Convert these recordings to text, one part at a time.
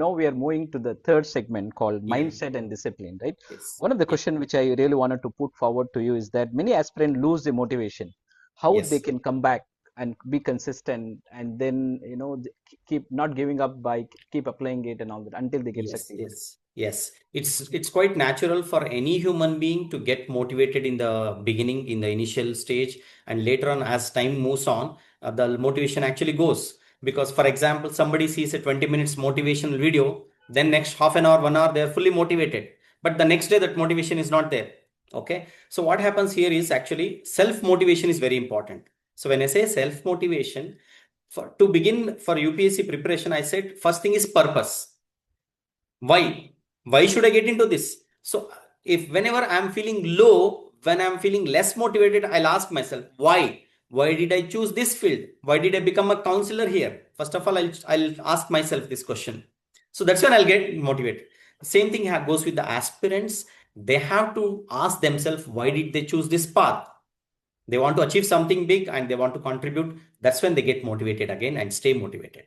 Now we are moving to the third segment called Yeah. mindset and discipline, right? Yes. One of the Yes. question which I really wanted to put forward to you is that many aspirants lose the motivation. How they Yes. can come back and be consistent, and then keep not giving up by keep applying it and all that until they get Yes. succeeded. Yes. Yes. It's quite natural for any human being to get motivated in the beginning, in the initial stage, and later on, as time moves on, the motivation actually goes. Because, for example, somebody sees a 20 minutes motivational video, then next half an hour, 1 hour, they're fully motivated. But the next day, that motivation is not there. Okay. So what happens here is actually self-motivation is very important. So when I say self-motivation, for to begin for UPSC preparation, I said first thing is purpose. Why should I get into this? So if whenever I'm feeling low, when I'm feeling less motivated, I'll ask myself, why did I choose this field? Why did I become a counselor here? First of all, I'll ask myself this question. So that's when I'll get motivated. Same thing goes with the aspirants. They have to ask themselves, why did they choose this path? They want to achieve something big and they want to contribute. That's when they get motivated again and stay motivated.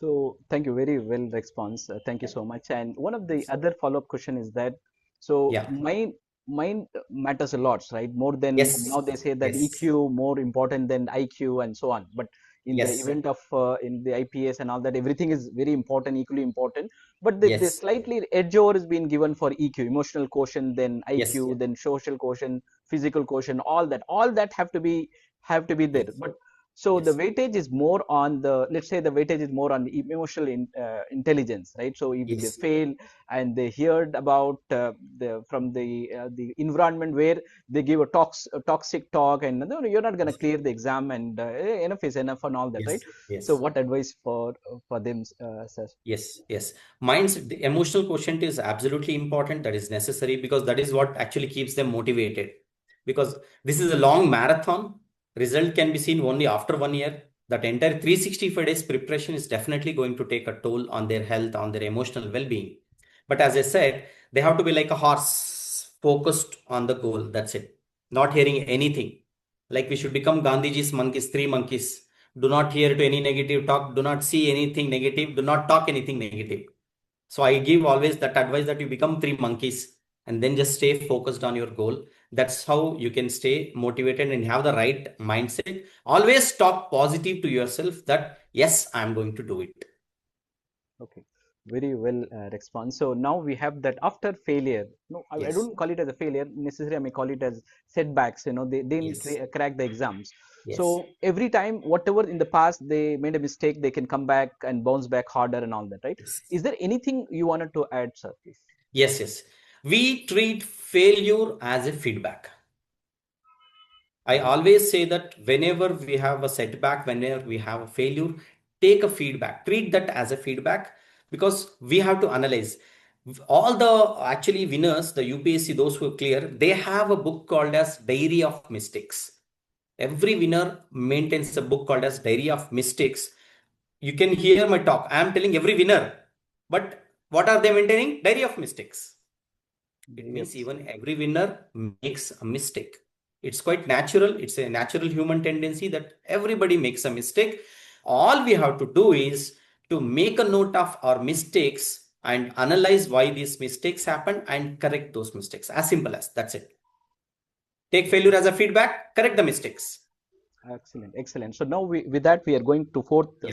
So thank you, very well response. Thank you Yeah. so much. And one of the other follow-up question is that, so Yeah. mind matters a lot, right? More than Yes. now they say that Yes. EQ more important than IQ and so on. But in the Yes. event of in the IPS and all that, everything is very important, equally important. But the Yes. slightly edge over is being given for EQ, emotional quotient, then Yes. IQ, then social quotient, physical quotient, all that have to be there. Yes. But so the Yes. weightage is more on the, let's say the weightage is more on the emotional intelligence, right? So if they Yes. fail and they heard about the environment where they give a toxic talk, and no, you're not going to Yes. clear the exam, and enough is enough and all that, right? Yes. So Yes. what advice for them, sir? Yes. Yes. Mindset, the emotional quotient is absolutely important. That is necessary because that is what actually keeps them motivated. Because this is a long marathon. Result can be seen only after 1 year. That entire 365 days preparation is definitely going to take a toll on their health, on their emotional well-being. But as I said, they have to be like a horse focused on the goal. That's it. Not hearing anything. Like we should become Gandhiji's monkeys, three monkeys. Do not hear to any negative talk. Do not see anything negative. Do not talk anything negative. So I give always that advice that you become three monkeys and then just stay focused on your goal. That's how you can stay motivated and have the right mindset. Always talk positive to yourself that yes, I'm going to do it. Okay, very well response. So now we have that after failure. No, I Yes. don't call it as a failure necessarily. I may call it as setbacks. They didn't Yes. crack the exams. Yes. So every time, whatever in the past they made a mistake, they can come back and bounce back harder and all that, right? Yes. Is there anything you wanted to add, sir, please? Yes. Yes. We treat failure as a feedback. I Very always say that whenever we have a setback, whenever we have a failure, take a feedback, treat that as a feedback because we have to analyze. All the actually winners, the UPSC, those who clear, they have a book called as Diary of Mistakes. Every winner maintains a book called as Diary of Mistakes. You can hear my talk. I am telling every winner, but what are they maintaining? Diary of Mistakes. It very means obvious. even every winner makes a mistake. It's quite natural. It's a natural human tendency that everybody makes a mistake. All we have to do is to make a note of our mistakes and analyze why these mistakes happen and correct those mistakes. As simple as that's it. Take failure as a feedback, correct the mistakes. Excellent, excellent. So now with that we are going to fourth Yeah.